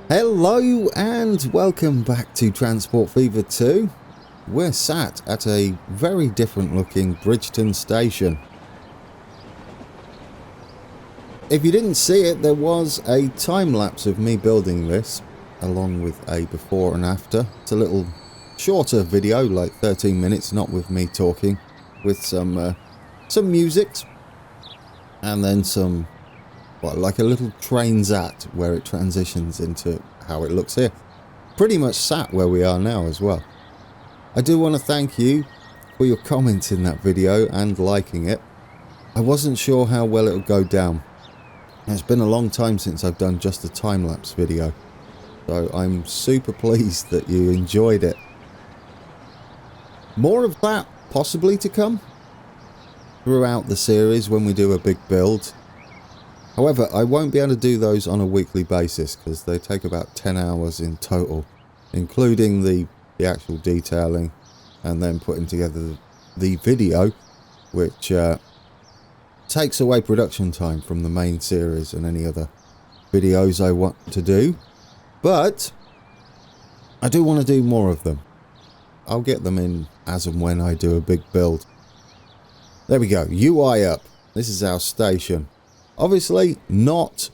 Hello and welcome back to Transport Fever 2. We're sat at a very different looking Bridgeton station. If you didn't see it, there was a time lapse of me building this along with a before and after. It's a little shorter video, like 13 minutes, not with me talking, with some music and then some, well, like a little transat where it transitions into how it looks here. Pretty much sat where we are now as well. I do want to thank you for your comments in that video and liking it. I wasn't sure how well it would go down. It's been a long time since I've done just a time-lapse video, so I'm super pleased that you enjoyed it. More of that possibly to come throughout the series when we do a big build. However, I won't be able to do those on a weekly basis because they take about 10 hours in total, including the actual detailing and then putting together the video, which takes away production time from the main series and any other videos I want to do. But I do want to do more of them. I'll get them in as and when I do a big build. There we go, UI up. This is our station. Obviously not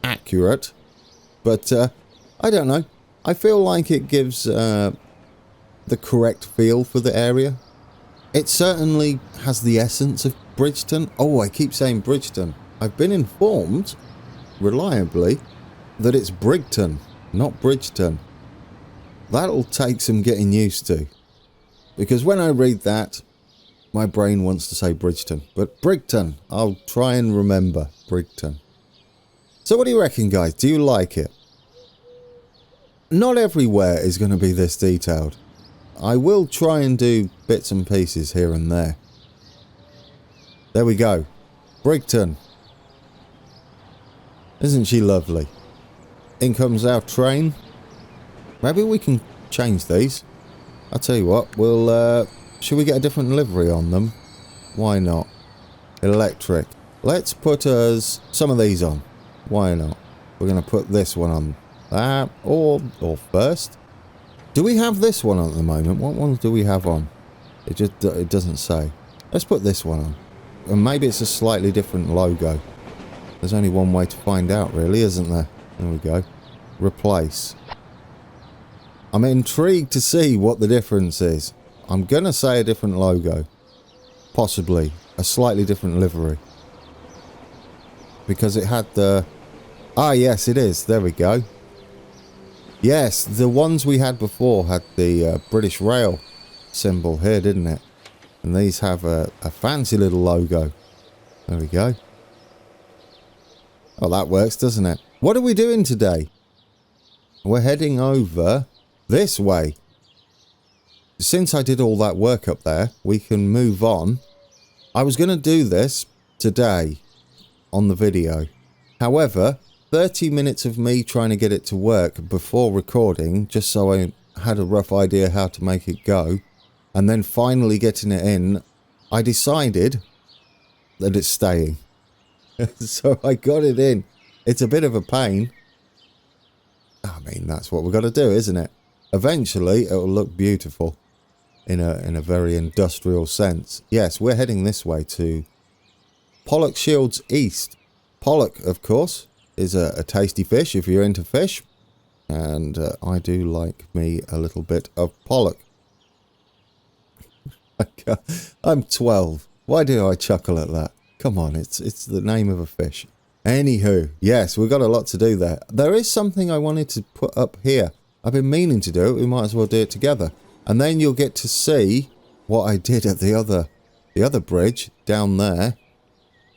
accurate, but I don't know. I feel like it gives the correct feel for the area. It certainly has the essence of Bridgeton. Oh, I keep saying Bridgeton. I've been informed, reliably, that it's Brigton, not Bridgeton. That'll take some getting used to. Because when I read that, my brain wants to say Bridgeton. But Brigton, I'll try and remember Brigton. So what do you reckon, guys? Do you like it? Not everywhere is going to be this detailed. I will try and do bits and pieces here and there. There we go. Brigton. Isn't she lovely? In comes our train. Maybe we can change these. I'll tell you what, we'll, should we get a different livery on them? Why not? Electric. Let's put us some of these on. Why not? We're going to put this one on. That, or first. Do we have this one on at the moment? What ones do we have on? It doesn't say. Let's put this one on. And maybe it's a slightly different logo. There's only one way to find out, really, isn't there? There we go. Replace. I'm intrigued to see what the difference is. I'm going to say a different logo. Possibly. A slightly different livery. Because it had the... Ah, yes, it is. There we go. Yes, the ones we had before had the British Rail symbol here, didn't it? And these have a fancy little logo. There we go. Oh, that works, doesn't it? What are we doing today? We're heading over this way. Since I did all that work up there, we can move on. I was going to do this today on the video. However, 30 minutes of me trying to get it to work before recording, just so I had a rough idea how to make it go, and then finally getting it in, I decided that it's staying. So I got it in. It's a bit of a pain. I mean, that's what we've got to do, isn't it? Eventually, it will look beautiful in a very industrial sense. Yes, we're heading this way to Pollokshields East. Pollock, of course, is a tasty fish if you're into fish. And I do like me a little bit of pollock. I'm 12. Why do I chuckle at that? Come on, it's the name of a fish. Anywho, yes, we've got a lot to do there. There is something I wanted to put up here. I've been meaning to do it. We might as well do it together. And then you'll get to see what I did at the other bridge down there.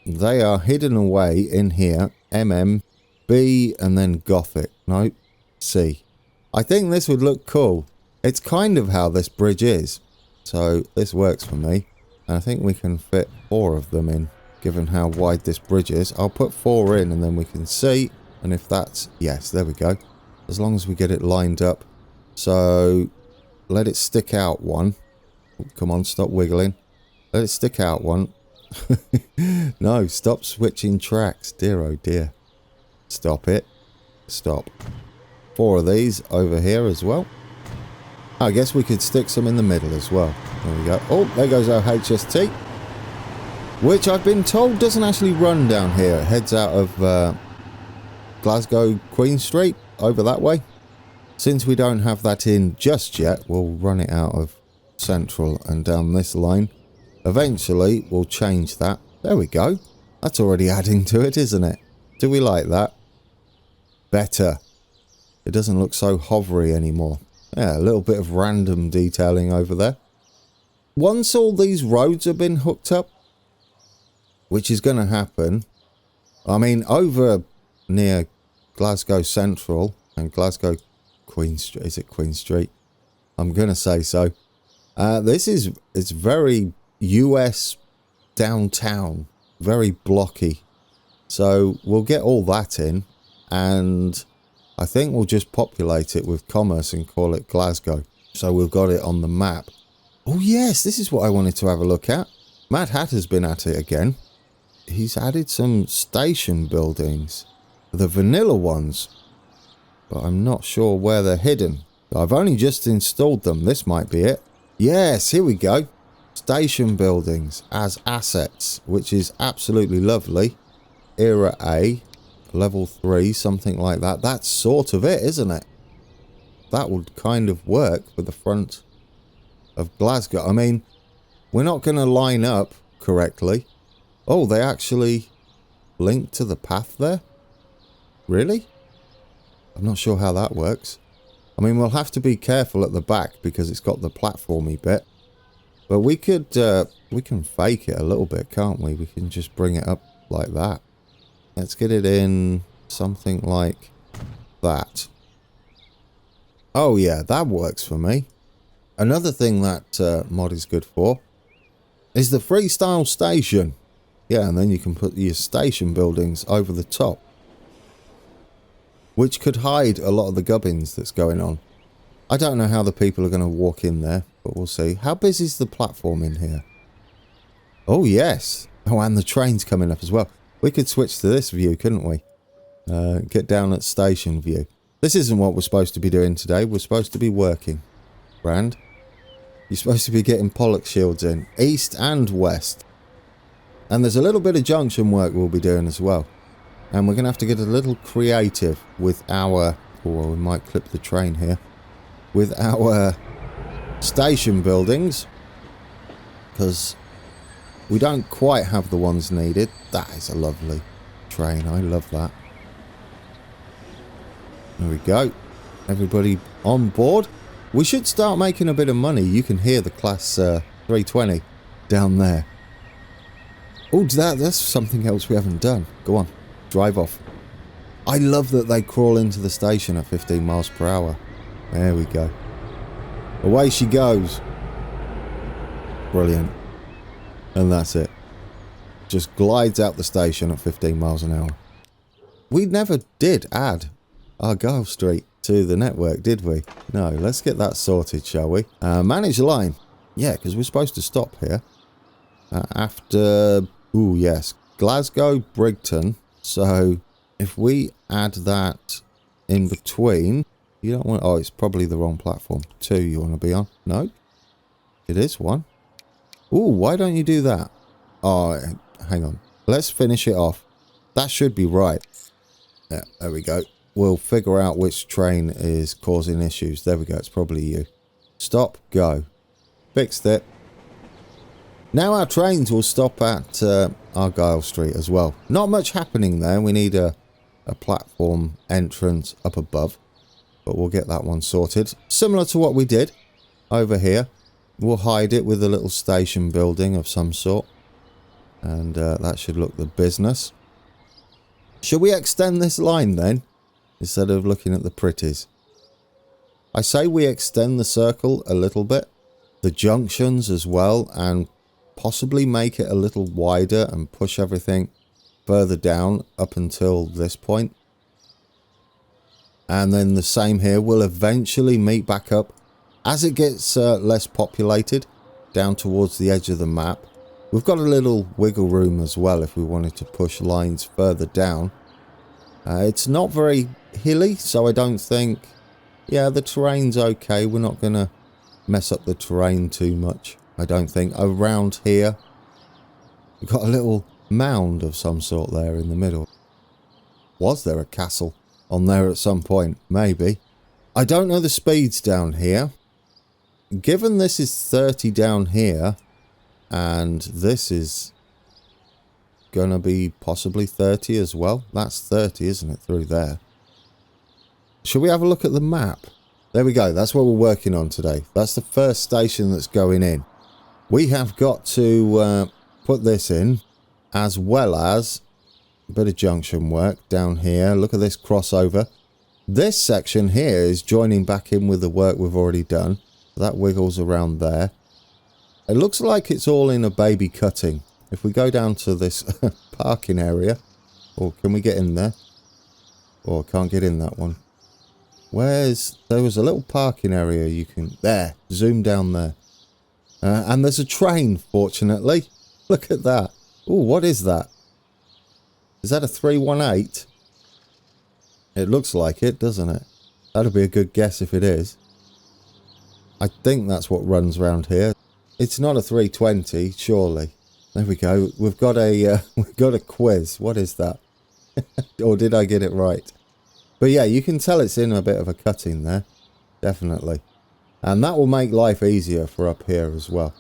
They are hidden away in here. MM, B, and then Gothic. No, C. I think this would look cool. It's kind of how this bridge is. So this works for me. And I think we can fit 4 of them in, given how wide this bridge is. I'll put 4 in and then we can see. And if that's... Yes, there we go. As long as we get it lined up. So let it stick out one. Oh, come on, stop wiggling. Let it stick out one. No, stop switching tracks. Dear oh dear. Stop it. Stop. 4 of these over here as well. I guess we could stick some in the middle as well. There we go. Oh, there goes our HST, which I've been told doesn't actually run down here. It heads out of Glasgow Queen Street over that way. Since we don't have that in just yet, we'll run it out of Central and down this line. Eventually, we'll change that. There we go. That's already adding to it, isn't it? Do we like that? Better. It doesn't look so hovery anymore. Yeah, a little bit of random detailing over there. Once all these roads have been hooked up, which is going to happen, I mean, over near Glasgow Central and Glasgow Queen Street, is it Queen Street? I'm going to say so. It's very US downtown, very blocky. So we'll get all that in, and I think we'll just populate it with commerce and call it Glasgow. So we've got it on the map. Oh yes, this is what I wanted to have a look at. Mad Hatter's been at it again. He's added some station buildings. The vanilla ones. But I'm not sure where they're hidden. I've only just installed them. This might be it. Yes, here we go. Station buildings as assets, which is absolutely lovely. Era A, level 3, something like that. That's sort of it, isn't it? That would kind of work for the front of Glasgow. I mean, we're not going to line up correctly. Oh, they actually link to the path there? Really? I'm not sure how that works. I mean, we'll have to be careful at the back because it's got the platformy bit. But we can fake it a little bit, can't we? We can just bring it up like that. Let's get it in something like that. Oh yeah, that works for me. Another thing that mod is good for is the freestyle station. Yeah, and then you can put your station buildings over the top, which could hide a lot of the gubbins that's going on. I don't know how the people are going to walk in there, but we'll see. How busy is the platform in here? Oh yes. Oh, and the train's coming up as well. We could switch to this view, couldn't we? Get down at station view. This isn't what we're supposed to be doing today. We're supposed to be working. Brand. You're supposed to be getting Pollokshields in. East and west. And there's a little bit of junction work we'll be doing as well. And we're going to have to get a little creative with our... Oh, well, we might clip the train here. With our station buildings. Because we don't quite have the ones needed. That is a lovely train. I love that. There we go. Everybody on board. We should start making a bit of money. You can hear the class 320 down there. Oh, that's something else we haven't done. Go on. Drive off. I love that they crawl into the station at 15 miles per hour. There we go. Away she goes. Brilliant. And that's it. Just glides out the station at 15 miles an hour. We never did add Argyle Street to the network, did we? No, let's get that sorted, shall we? Manage line. Yeah, because we're supposed to stop here. After... Ooh, yes. Glasgow, Brigton. So, if we add that in between... You don't want... Oh, it's probably the wrong platform. 2 you want to be on? No? It is 1. Ooh, why don't you do that? Oh, hang on. Let's finish it off. That should be right. Yeah, there we go. We'll figure out which train is causing issues. There we go. It's probably you. Stop. Go. Fixed it. Now our trains will stop at Argyle Street as well. Not much happening there. We need a platform entrance up above. But we'll get that one sorted. Similar to what we did over here. We'll hide it with a little station building of some sort. And that should look the business. Should we extend this line then? Instead of looking at the pretties. I say we extend the circle a little bit. The junctions as well. And possibly make it a little wider and push everything further down up until this point. And then the same here. We'll eventually meet back up as it gets less populated down towards the edge of the map. We've got a little wiggle room as well if we wanted to push lines further down. It's not very hilly, so I don't think... Yeah, the terrain's okay. We're not going to mess up the terrain too much, I don't think. Around here, we've got a little mound of some sort there in the middle. Was there a castle on there at some point? Maybe. I don't know the speeds down here. Given this is 30 down here, and this is gonna be possibly 30 as well. That's 30, isn't it, through there? Shall we have a look at the map? There we go. That's what we're working on today. That's the first station that's going in. We have got to put this in, as well as a bit of junction work down here. Look at this crossover. This section here is joining back in with the work we've already done. That wiggles around there. It looks like it's all in a baby cutting. If we go down to this parking area, or can we get in there? Or can't get in that one. There was a little parking area you can... There, zoom down there. And there's a train, fortunately. Look at that. Oh, what is that? Is that a 318? It looks like it, doesn't it? That'd be a good guess if it is. I think that's what runs around here. It's not a 320, surely. There we go. We've got a quiz. What is that? Or did I get it right? But yeah, you can tell it's in a bit of a cutting there. Definitely. And that will make life easier for up here as well.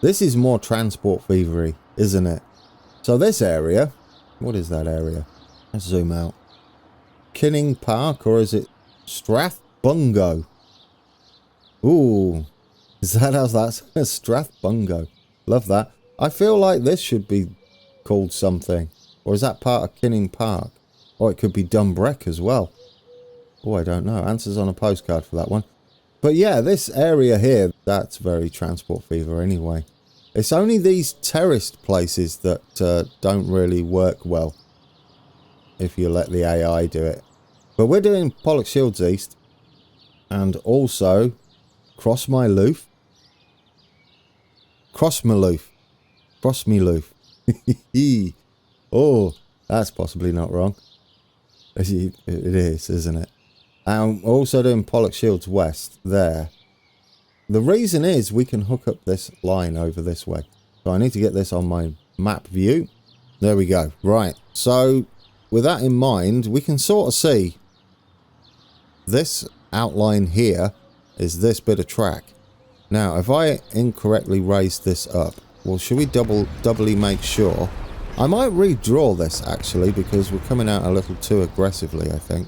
This is more transport fevery, isn't it? So this area... What is that area? Let's zoom out. Kinning Park, or is it Strathbungo? Ooh. Is that how that's... Strathbungo. Love that. I feel like this should be called something. Or is that part of Kinning Park? Or it could be Dumbreck as well. Oh, I don't know. Answers on a postcard for that one. But yeah, this area here, that's very transport fever anyway. It's only these terraced places that don't really work well. If you let the AI do it. But we're doing Pollokshields East. And also Crossmyloof. Crossmyloof. Oh, that's possibly not wrong. It is, isn't it? And also doing Pollokshields West there. The reason is we can hook up this line over this way. So I need to get this on my map view. There we go. Right. So with that in mind, we can sort of see this outline here is this bit of track. Now, if I incorrectly raise this up, well, should we doubly make sure? I might redraw this, actually, because we're coming out a little too aggressively, I think.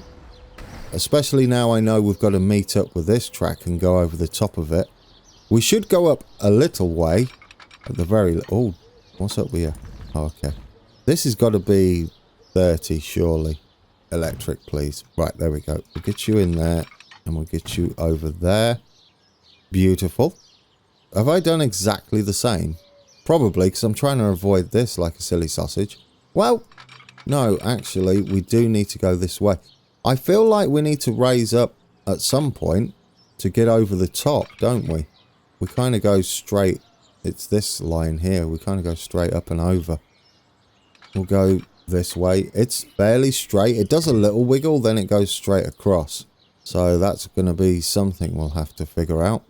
Especially now I know we've got to meet up with this track and go over the top of it. We should go up a little way. At the very... Oh, what's up here? Oh, okay. This has got to be 30, surely. Electric, please. Right, there we go. We'll get you in there, and we'll get you over there. Beautiful. Have I done exactly the same? Probably, because I'm trying to avoid this like a silly sausage. Well, no, actually, we do need to go this way. I feel like we need to raise up at some point to get over the top, don't we? We kind of go straight. It's this line here. We kind of go straight up and over. We'll go this way. It's fairly straight. It does a little wiggle, then it goes straight across. So that's going to be something we'll have to figure out.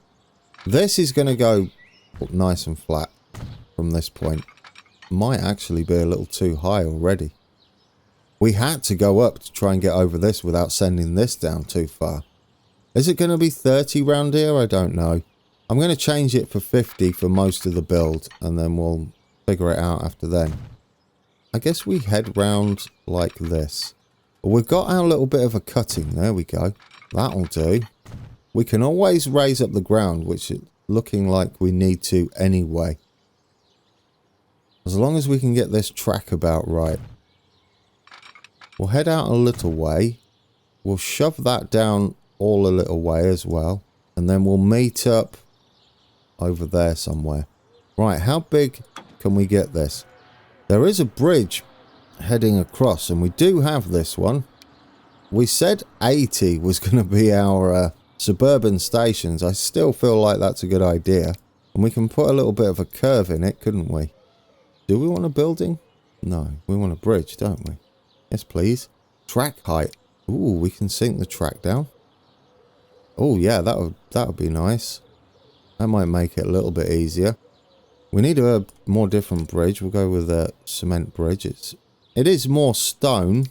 This is going to go nice and flat from this point. Might actually be a little too high already. We had to go up to try and get over this without sending this down too far. Is it going to be 30 round here? I don't know. I'm going to change it for 50 for most of the build, and then we'll figure it out after then. I guess we head round like this. We've got our little bit of a cutting. There we go. That'll do. We can always raise up the ground, which is looking like we need to anyway. As long as we can get this track about right. We'll head out a little way. We'll shove that down all a little way as well. And then we'll meet up over there somewhere. Right, how big can we get this? There is a bridge heading across, and we do have this one. We said 80 was going to be our suburban stations. I still feel like that's a good idea. And we can put a little bit of a curve in it, couldn't we? Do we want a building? No, we want a bridge, don't we? Yes, please. Track height. Ooh, we can sink the track down. Oh, yeah, that would be nice. That might make it a little bit easier. We need a more different bridge. We'll go with a cement bridge. It is more stone,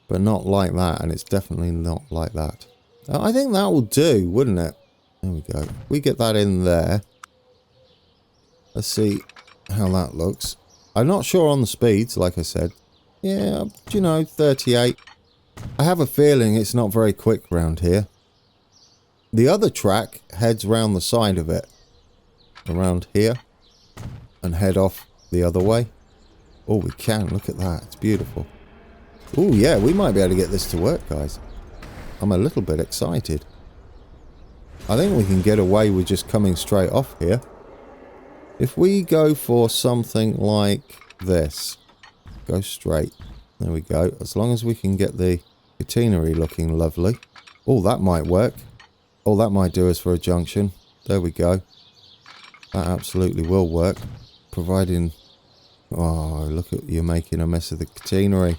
but not like that, and it's definitely not like that. I think that will do, wouldn't it? There we go. We get that in there. Let's see how that looks. I'm not sure on the speeds, like I said. Yeah, you know, 38. I have a feeling it's not very quick round here. The other track heads round the side of it. Around here. And head off the other way. Oh, we can. Look at that. It's beautiful. Oh, yeah, we might be able to get this to work, guys. I'm a little bit excited. I think we can get away with just coming straight off here. If we go for something like this. Go straight. There we go. As long as we can get the catenary looking lovely. Oh, that might work. Oh, that might do us for a junction. There we go. That absolutely will work. Providing... Oh, look at you making a mess of the catenary.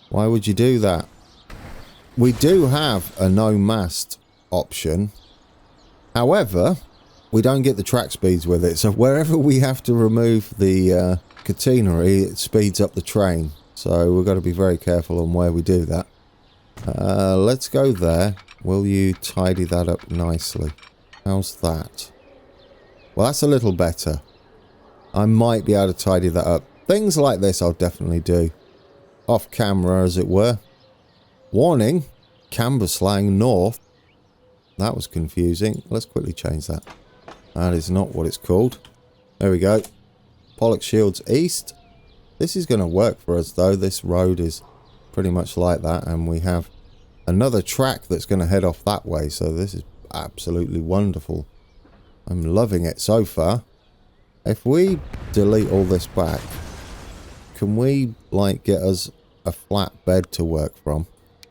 Why would you do that? We do have a no mast option. However, we don't get the track speeds with it. So wherever we have to remove the catenary, it speeds up the train. So we've got to be very careful on where we do that. Let's go there. Will you tidy that up nicely? How's that? Well, that's a little better. I might be able to tidy that up. Things like this I'll definitely do. Off camera, as it were. Warning. Cambuslang North. That was confusing. Let's quickly change that. That is not what it's called. There we go. Pollokshields East. This is going to work for us, though. This road is pretty much like that. And we have another track that's going to head off that way. So this is absolutely wonderful. I'm loving it so far. If we delete all this back, can we, like, get us a flat bed to work from?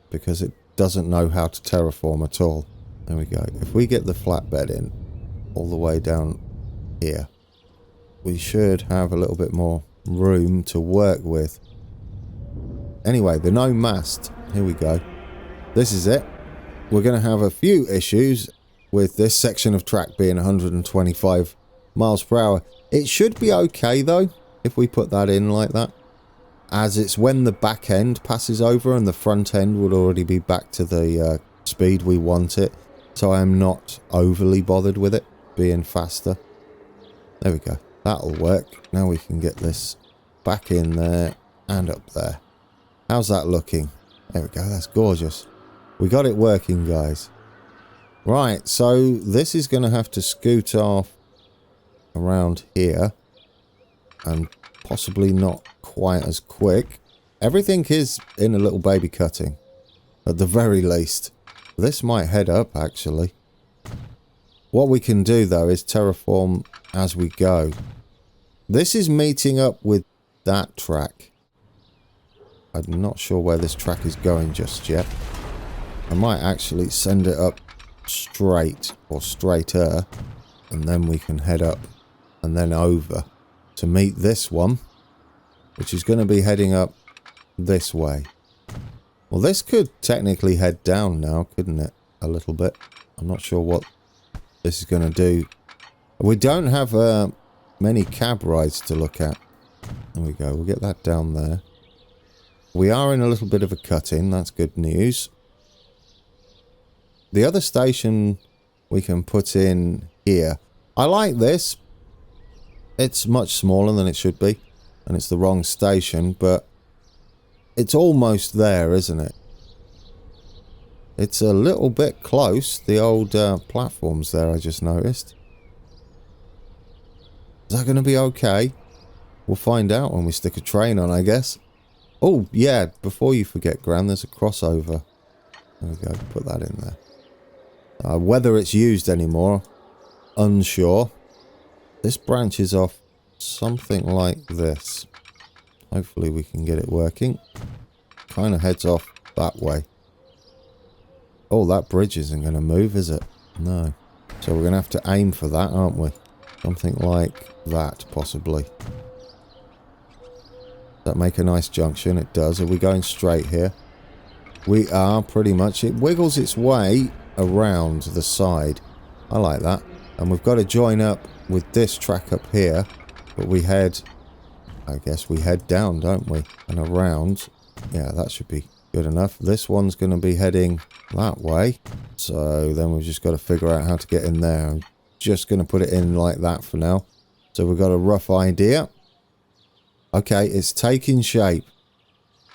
Because it doesn't know how to terraform at all. There we go. If we get the flat bed in, all the way down here, we should have a little bit more room to work with. Anyway, the no mast. Here we go. This is it. We're going to have a few issues with this section of track being 125 miles per hour. It should be okay, though, if we put that in like that. As it's when the back end passes over and the front end would already be back to the speed we want it. So I'm not overly bothered with it being faster. There we go. That'll work. Now we can get this back in there and up there. How's that looking? There we go. That's gorgeous. We got it working, guys. Right, so this is going to have to scoot off around here. And possibly not quite as quick. Everything is in a little baby cutting. At the very least. This might head up, actually. What we can do, though, is terraform as we go. This is meeting up with that track. I'm not sure where this track is going just yet. I might actually send it up straight or straighter, and then we can head up and then over to meet this one, which is going to be heading up this way. Well, this could technically head down now, couldn't it? A little bit. I'm not sure what this is going to do. We don't have many cab rides to look at. There we go. We'll get that down there. We are in a little bit of a cut-in. That's good news. The other station we can put in here. I like this. It's much smaller than it should be. And it's the wrong station, but it's almost there, isn't it? It's a little bit close. The old platforms there, I just noticed. Is that going to be okay? We'll find out when we stick a train on, I guess. Oh, yeah, before you forget, Gran, there's a crossover. There we go, put that in there. Whether it's used anymore, unsure. This branches off something like this. Hopefully we can get it working. Kind of heads off that way. Oh, that bridge isn't going to move, is it? No. So we're going to have to aim for that, aren't we? Something like that, possibly. That make a nice junction? It does. Are we going straight here? We are, pretty much. It wiggles its way around the side. I like that. And we've got to join up with this track up here. But we head... I guess we head down, don't we? And around. Yeah, that should be good enough. This one's going to be heading that way. So then we've just got to figure out how to get in there. I'm just going to put it in like that for now. So we've got a rough idea. Okay, it's taking shape.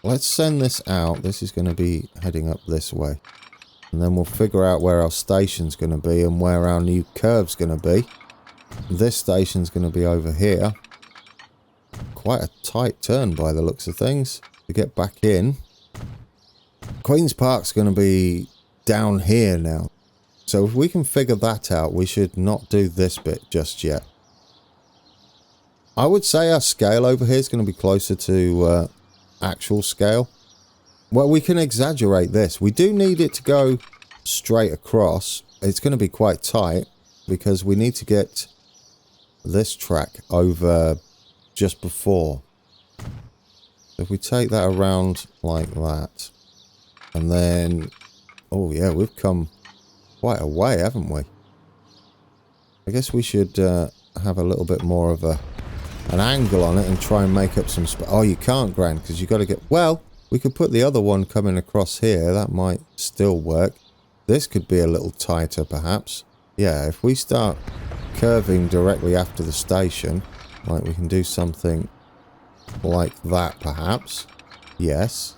Let's send this out. This is going to be heading up this way. And then we'll figure out where our station's going to be and where our new curve's going to be. This station's going to be over here. Quite a tight turn by the looks of things to get back in. Queen's Park's going to be down here now. So if we can figure that out, we should not do this bit just yet. I would say our scale over here is going to be closer to actual scale. Well, we can exaggerate this. We do need it to go straight across. It's going to be quite tight because we need to get this track over just before. If we take that around like that, and then, oh yeah, we've come quite a way, haven't we? I guess we should have a little bit more of an angle on it and try and make up some space. Oh, you can't, Gran, because you've got to get... Well, we could put the other one coming across here. That might still work. This could be a little tighter, perhaps. Yeah, if we start curving directly after the station, like we can do something like that, perhaps. Yes.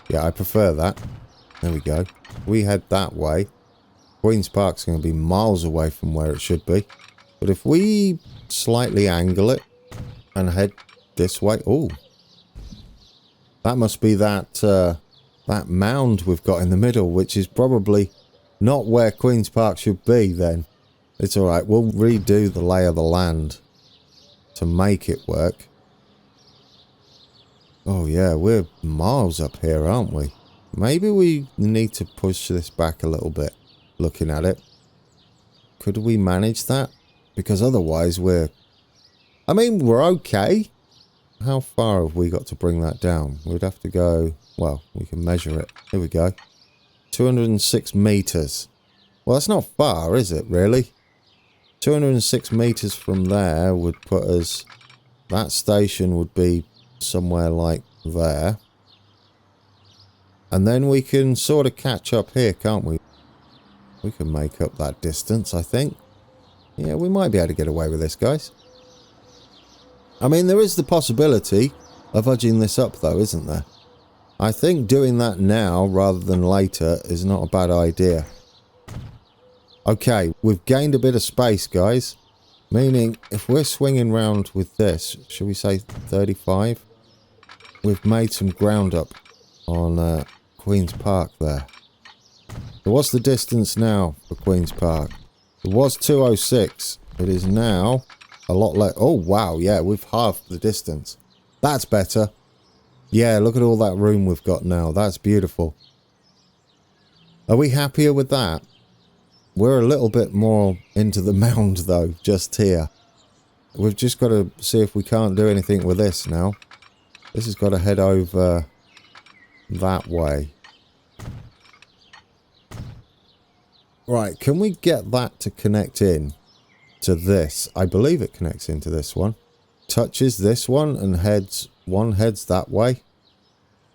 Yeah, I prefer that. There we go. We head that way. Queen's Park's going to be miles away from where it should be. But if we slightly angle it and head this way... Oh. That must be that that mound we've got in the middle, which is probably not where Queen's Park should be then. It's alright. We'll redo the lay of the land to make it work. Oh yeah, we're miles up here, aren't we? Maybe we need to push this back a little bit, looking at it. Could we manage that? Because otherwise we're... I mean, we're okay. How far have we got to bring that down? We'd have to go... Well, we can measure it. Here we go. 206 meters. Well, that's not far, is it, really? 206 meters from there would put us... That station would be somewhere like there. And then we can sort of catch up here, can't we? We can make up that distance, I think. Yeah, we might be able to get away with this, guys. I mean, there is the possibility of edging this up, though, isn't there? I think doing that now, rather than later, is not a bad idea. Okay, we've gained a bit of space, guys. Meaning, if we're swinging round with this, should we say 35? We've made some ground up on Queen's Park there. So what's the distance now for Queen's Park? It was 206. It is now a lot less. Oh, wow. Yeah, we've halved the distance. That's better. Yeah, look at all that room we've got now. That's beautiful. Are we happier with that? We're a little bit more into the mound, though, just here. We've just got to see if we can't do anything with this now. This has got to head over that way. Right, can we get that to connect in to this? I believe it connects into this one. Touches this one and heads that way.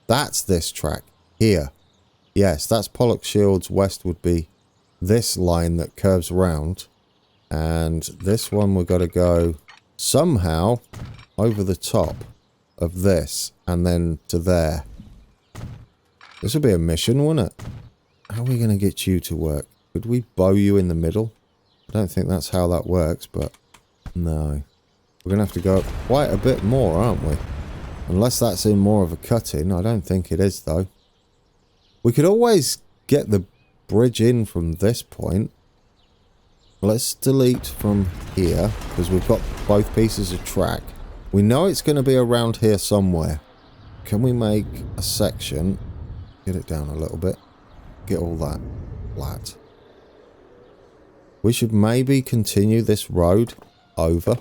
That's this track here. Yes, that's Pollokshields west would be this line that curves round. And this one we've got to go somehow over the top of this and then to there. This would be a mission, wouldn't it? How are we going to get you to work? Could we bow you in the middle? I don't think that's how that works, but no. We're going to have to go up quite a bit more, aren't we? Unless that's in more of a cut-in. I don't think it is, though. We could always get the bridge in from this point. Let's delete from here, because we've got both pieces of track. We know it's going to be around here somewhere. Can we make a section? Get it down a little bit. Get all that flat. We should maybe continue this road over,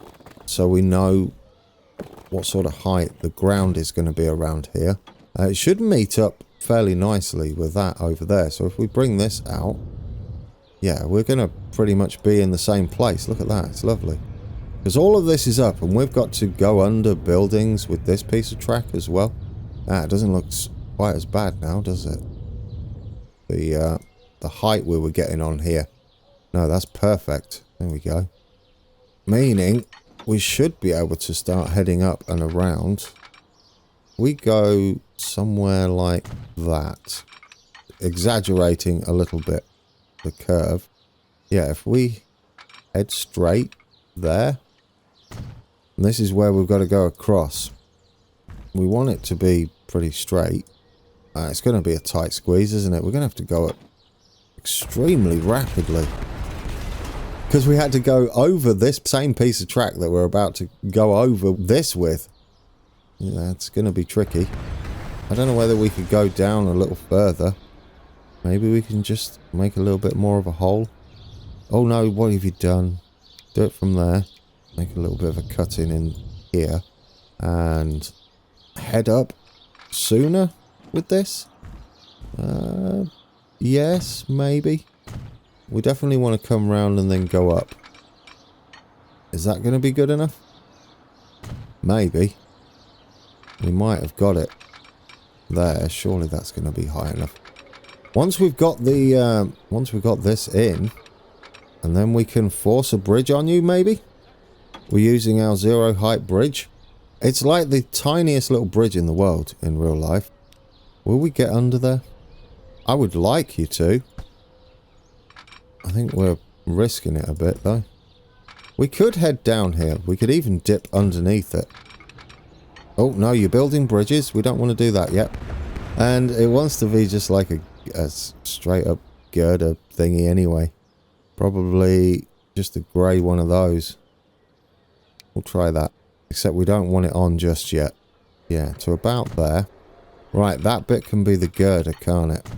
so we know what sort of height the ground is going to be around here. It should meet up fairly nicely with that over there. So if we bring this out, yeah, we're going to pretty much be in the same place. Look at that. It's lovely. Because all of this is up and we've got to go under buildings with this piece of track as well. It doesn't look quite as bad now, does it? The height we were getting on here. No, that's perfect. There we go. Meaning we should be able to start heading up and around. We go somewhere like that. Exaggerating a little bit the curve. Yeah, if we head straight there. And this is where we've got to go across. We want it to be pretty straight. It's going to be a tight squeeze, isn't it? We're going to have to go up extremely rapidly. Because we had to go over this same piece of track that we're about to go over this with. Yeah, it's going to be tricky. I don't know whether we could go down a little further. Maybe we can just make a little bit more of a hole. Oh no, what have you done? Do it from there. Make a little bit of a cut in here. And head up sooner with this? Yes, maybe. We definitely want to come round and then go up. Is that going to be good enough? Maybe. We might have got it there. Surely that's going to be high enough. Once we've got the once we've got this in, and then we can force a bridge on you, maybe? We're using our zero height bridge. It's like the tiniest little bridge in the world in real life. Will we get under there? I would like you to. I think we're risking it a bit though. We could head down here. We could even dip underneath it. Oh no, you're building bridges. We don't want to do that yet. And it wants to be just like a straight up girder thingy anyway. Probably just a grey one of those. We'll try that. Except we don't want it on just yet. Yeah, to about there. Right, that bit can be the girder, can't it?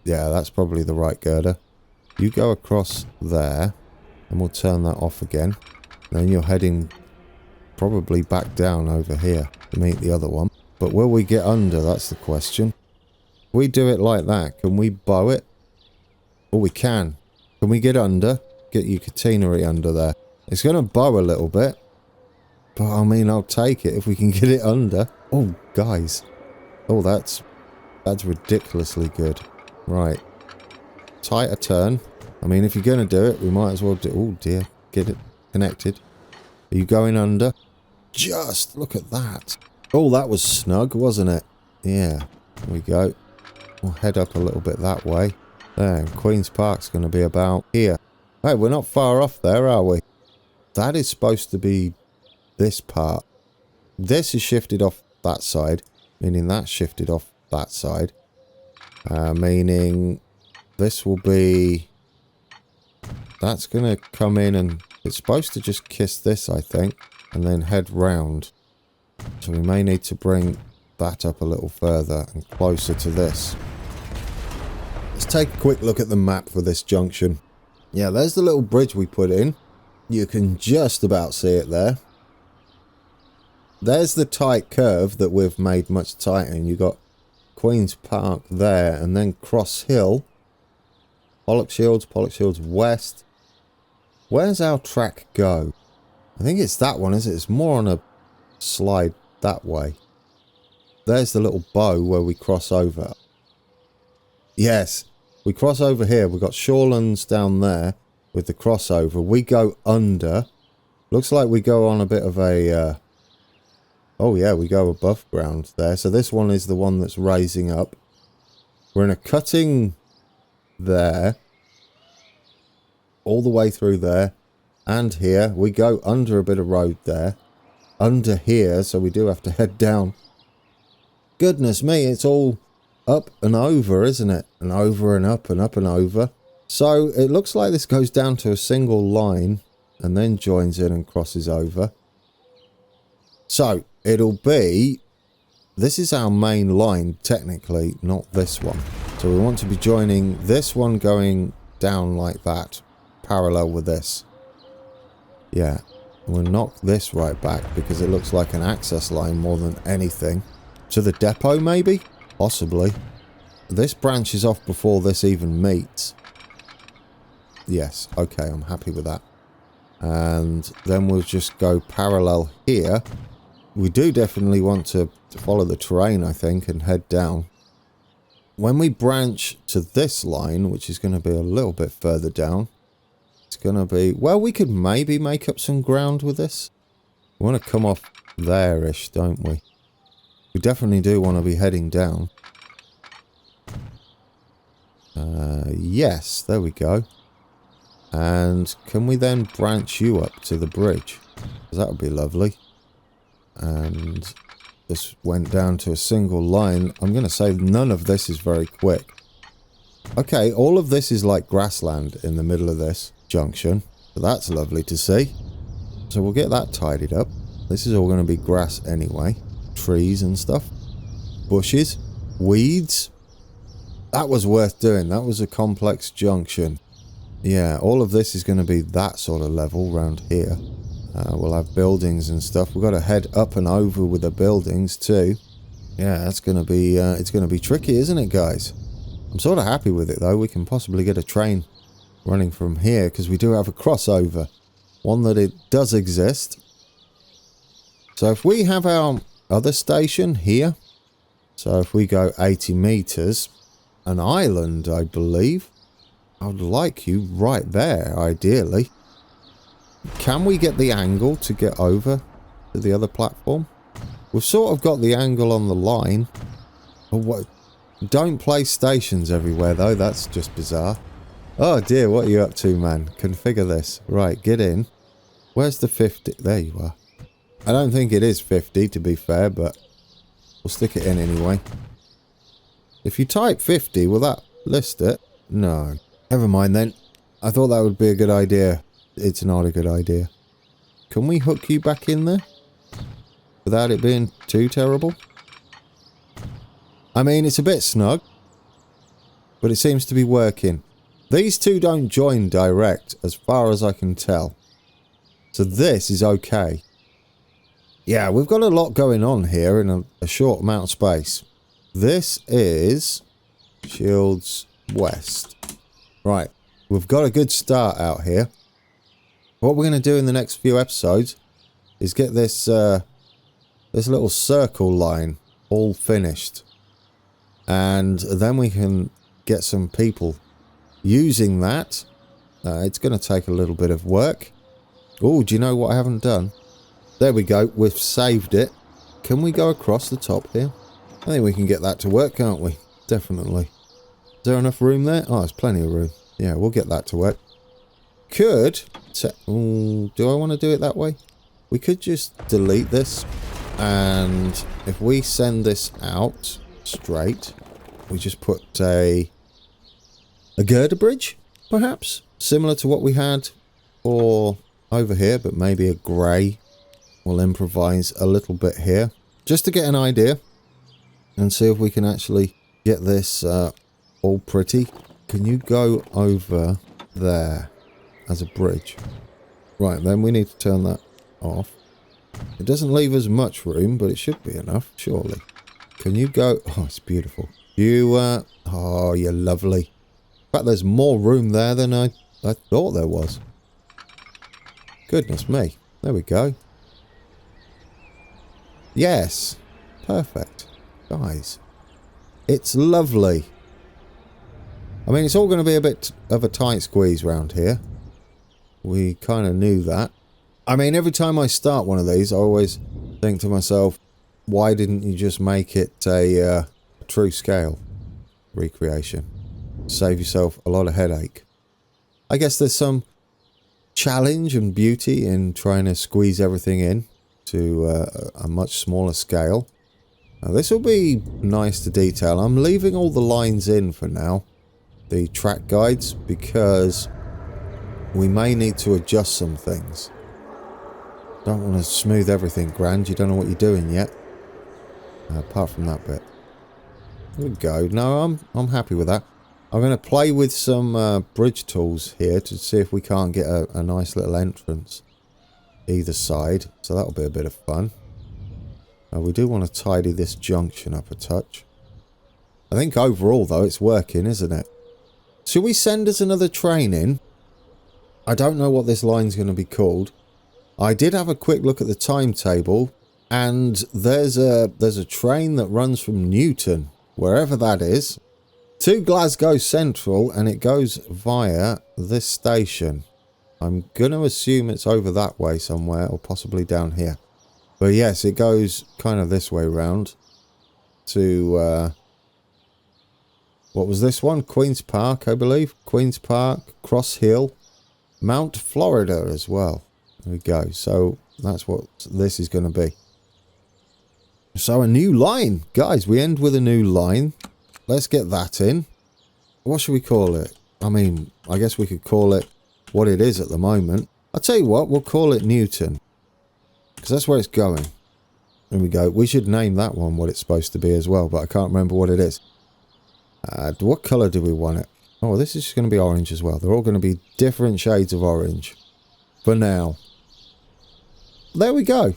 Yeah, that's probably the right girder. You go across there, and we'll turn that off again. Then you're heading probably back down over here to meet the other one. But will we get under? That's the question. If we do it like that, can we bow it? Oh, we can. Can we get under? Get your catenary under there. It's going to bow a little bit. But I mean, I'll take it if we can get it under. Oh, guys. Oh, that's ridiculously good. Right. Tighter turn. I mean, if you're going to do it, we might as well do... Oh, dear. Get it connected. Are you going under? Just look at that. Oh, that was snug, wasn't it? Yeah. There we go. We'll head up a little bit that way. There. Queen's Park's going to be about here. Hey, we're not far off there, are we? That is supposed to be this part. This is shifted off that side. Meaning that's shifted off that side. Meaning this will be... That's going to come in and it's supposed to just kiss this, I think. And then head round. So we may need to bring that up a little further and closer to this. Let's take a quick look at the map for this junction. Yeah, there's the little bridge we put in. You can just about see it there. There's the tight curve that we've made much tighter. And you've got Queen's Park there. And then Cross Hill. Pollokshields West. Where's our track go? I think it's that one, is it? It's more on a slide that way. There's the little bow where we cross over. Yes, we cross over here. We've got Shorelands down there with the crossover. We go under. Looks like we go on a bit of a... Oh yeah, we go above ground there. So this one is the one that's raising up. We're in a cutting there. All the way through there. And here. We go under a bit of road there. Under here. So we do have to head down. Goodness me, it's all up and over, isn't it? And over and up and up and over. So it looks like this goes down to a single line. And then joins in and crosses over. So it'll be... This is our main line, technically, not this one. So we want to be joining this one going down like that. Parallel with this. Yeah. We'll knock this right back because it looks like an access line more than anything. To the depot, maybe? Possibly. This branches off before this even meets. Yes, okay, I'm happy with that. And then we'll just go parallel here. We do definitely want to follow the terrain, I think, and head down. When we branch to this line, which is going to be a little bit further down, it's going to be... Well, we could maybe make up some ground with this. We want to come off there-ish, don't we? We definitely do want to be heading down. Yes, there we go. And can we then branch you up to the bridge? Because that would be lovely. And this went down to a single line. I'm going to say none of this is very quick. Okay, all of this is like grassland in the middle of this junction. So that's lovely to see. So we'll get that tidied up. This is all going to be grass anyway. Trees and stuff. Bushes. Weeds. That was worth doing. That was a complex junction. Yeah, all of this is going to be that sort of level around here. We'll have buildings and stuff. We've got to head up and over with the buildings too. Yeah, that's going to be, it's going to be tricky, isn't it, guys? I'm sort of happy with it, though. We can possibly get a train running from here because we do have a crossover. One that it does exist. So if we have our other station here, so if we go 80 meters, an island, I believe. I would like you right there, ideally. Can we get the angle to get over to the other platform? We've sort of got the angle on the line. But what? Don't place stations everywhere, though. That's just bizarre. Oh, dear. What are you up to, man? Configure this. Right, get in. Where's the 50? There you are. I don't think it is 50, to be fair, but we'll stick it in anyway. If you type 50, will that list it? No. Never mind then. I thought that would be a good idea. It's not a good idea. Can we hook you back in there? Without it being too terrible? I mean, it's a bit snug. But it seems to be working. These two don't join direct, as far as I can tell. So this is okay. Yeah, we've got a lot going on here in a short amount of space. This is Shields West. Right, we've got a good start out here. What we're going to do in the next few episodes is get this this little circle line all finished. And then we can get some people using that. It's going to take a little bit of work. Oh, do you know what I haven't done? There we go, we've saved it. Can we go across the top here? I think we can get that to work, can't we? Definitely. Is there enough room there? Oh, there's plenty of room. Yeah, we'll get that to work. Could... do I want to do it that way? We could just delete this. And if we send this out straight, we just put a girder bridge, perhaps? Similar to what we had for over here, but maybe a grey. We'll improvise a little bit here. Just to get an idea. And see if we can actually get this all pretty. Can you go over there as a bridge? Right, then we need to turn that off. It doesn't leave us much room, but it should be enough, surely. Can you go... Oh, it's beautiful. You, oh, you're lovely. In fact, there's more room there than I thought there was. Goodness me. There we go. Yes. Perfect. Guys, it's lovely. I mean, it's all going to be a bit of a tight squeeze around here. We kind of knew that. I mean, every time I start one of these, I always think to myself, why didn't you just make it a true scale recreation? Save yourself a lot of headache. I guess there's some challenge and beauty in trying to squeeze everything in to a much smaller scale. Now, this will be nice to detail. I'm leaving all the lines in for now, the track guides, because we may need to adjust some things. Don't want to smooth everything grand. You don't know what you're doing yet. Apart from that bit. There we go. No, I'm happy with that. I'm going to play with some bridge tools here to see if we can't get a nice little entrance either side, so that'll be a bit of fun. We do want to tidy this junction up a touch. I think overall, though, it's working, isn't it? Should we send us another train in? I don't know what this line's going to be called. I did have a quick look at the timetable, and there's a train that runs from Newton, wherever that is, to Glasgow Central, and it goes via this station. I'm going to assume it's over that way somewhere, or possibly down here. But yes, it goes kind of this way round to, what was this one? Queen's Park, I believe. Queen's Park, Cross Hill, Mount Florida as well. There we go. So that's what this is going to be. So a new line. Guys, we end with a new line. Let's get that in. What should we call it? I mean, I guess we could call it what it is at the moment. I'll tell you what, we'll call it Newton. Because that's where it's going. There we go. We should name that one what it's supposed to be as well, but I can't remember what it is. What colour do we want it? Oh, this is just going to be orange as well. They're all going to be different shades of orange. For now. There we go.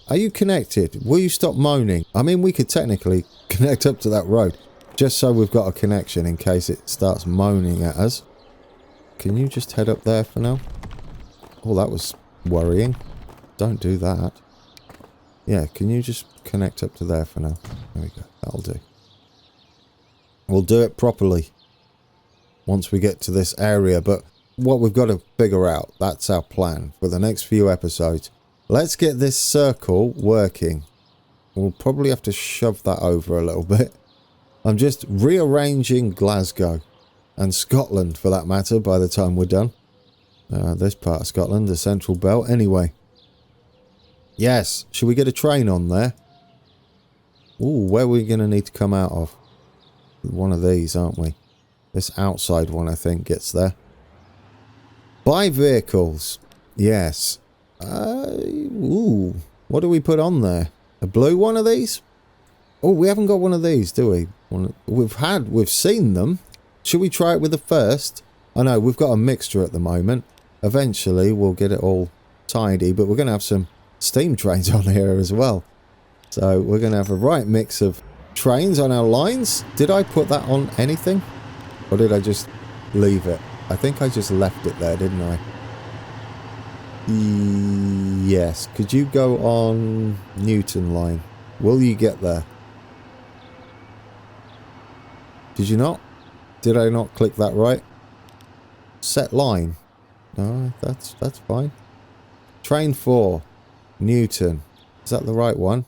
Are you connected? Will you stop moaning? I mean, we could technically connect up to that road. Just so we've got a connection in case it starts moaning at us. Can you just head up there for now? Oh, that was worrying. Don't do that. Yeah, can you just connect up to there for now? There we go. That'll do. We'll do it properly once we get to this area. But what we've got to figure out, that's our plan for the next few episodes. Let's get this circle working. We'll probably have to shove that over a little bit. I'm just rearranging Glasgow and Scotland, for that matter, by the time we're done. This part of Scotland, the Central Belt. Anyway. Yes. Should we get a train on there? Ooh, where are we going to need to come out of? One of these, aren't we? This outside one, I think, gets there. Buy vehicles. Yes. Ooh. What do we put on there? A blue one of these? Oh, we haven't got one of these, do we? We've seen them. Should we try it with the first? I know, we've got a mixture at the moment. Eventually, we'll get it all tidy, but we're going to have some steam trains on here as well. So, we're going to have a right mix of trains on our lines. Did I put that on anything? Or did I just leave it? I think I just left it there, didn't I? Yes. Could you go on Newton line? Will you get there? Did you not? Did I not click that right? Set line. No, that's fine. Train 4. Newton. Is that the right one?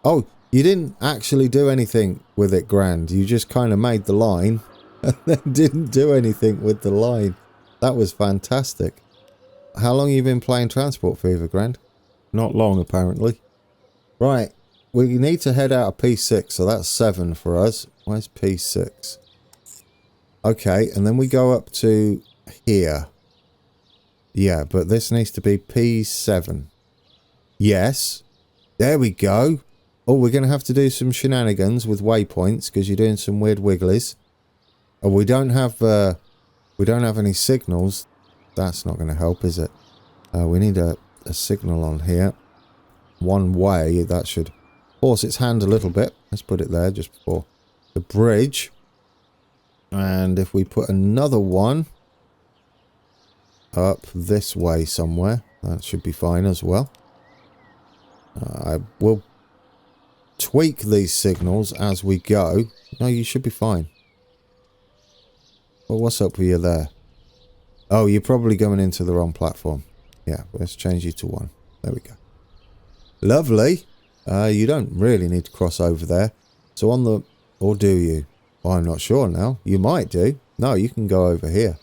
Oh, you didn't actually do anything with it, Grand. You just kind of made the line and then didn't do anything with the line. That was fantastic. How long have you been playing Transport Fever, Grand? Not long, apparently. Right. We need to head out of P6, so that's 7 for us. Where's P6? Okay, and then we go up to here. Yeah, but this needs to be P7. Yes. There we go. Oh, we're going to have to do some shenanigans with waypoints because you're doing some weird wigglies. Oh, we don't have any signals. That's not going to help, is it? We need a signal on here. One way, that should force its hand a little bit. Let's put it there just before the bridge. And if we put another one up this way somewhere, that should be fine as well. I will tweak these signals as we go. No, you should be fine. Well, what's up with you there? Oh, you're probably going into the wrong platform. Yeah, let's change you to 1. There we go. Lovely. You don't really need to cross over there. So on the... Or do you? Well, I'm not sure now. You might do. No, you can go over here.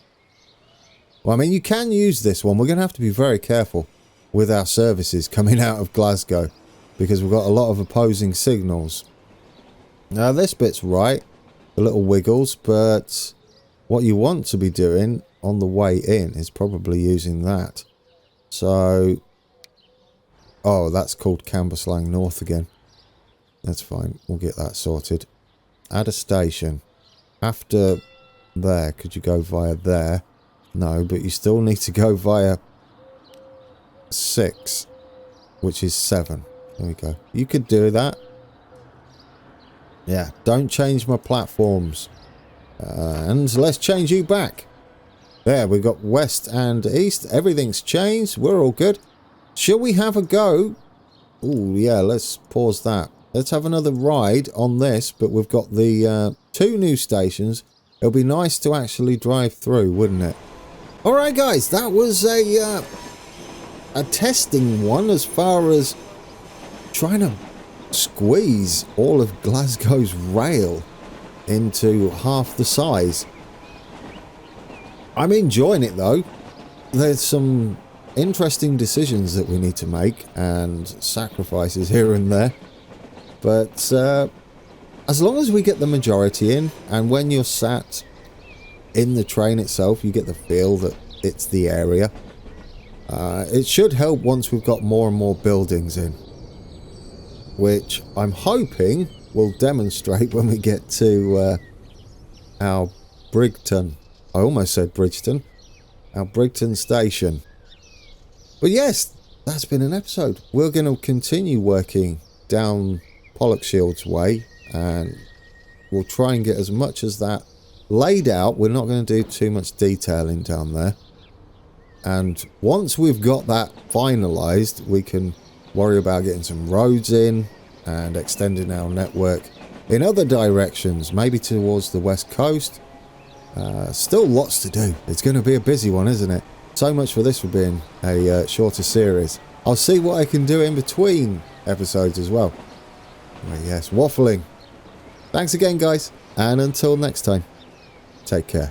Well, I mean, you can use this one. We're going to have to be very careful with our services coming out of Glasgow because we've got a lot of opposing signals. Now, this bit's right. The little wiggles, but what you want to be doing on the way in is probably using that. So... Oh, that's called Cambuslang North again. That's fine. We'll get that sorted. Add a station. After there, could you go via there? No, but you still need to go via 6, which is 7. There we go. You could do that. Yeah, don't change my platforms. And let's change you back. There, we've got west and east. Everything's changed. We're all good. Shall we have a go? Oh, yeah, let's pause that. Let's have another ride on this, but we've got the 2 new stations. It'll be nice to actually drive through, wouldn't it? Alright, guys, that was a testing one as far as trying to squeeze all of Glasgow's rail into half the size. I'm enjoying it though. There's some interesting decisions that we need to make and sacrifices here and there, but as long as we get the majority in, and when you're sat in the train itself you get the feel that it's the area, it should help once we've got more and more buildings in, which I'm hoping will demonstrate when we get to our Brigton. I almost said Bridgeton. Our Brigton station. But yes, that's been an episode. We're going to continue working down Pollokshields way, and we'll try and get as much as that laid out. We're not going to do too much detailing down there. And once we've got that finalised, we can worry about getting some roads in and extending our network in other directions, maybe towards the west coast. Still lots to do. It's going to be a busy one, isn't it? So much for this for being a shorter series. I'll see what I can do in between episodes as well. Well, yes, waffling. Thanks again, guys, and until next time, take care.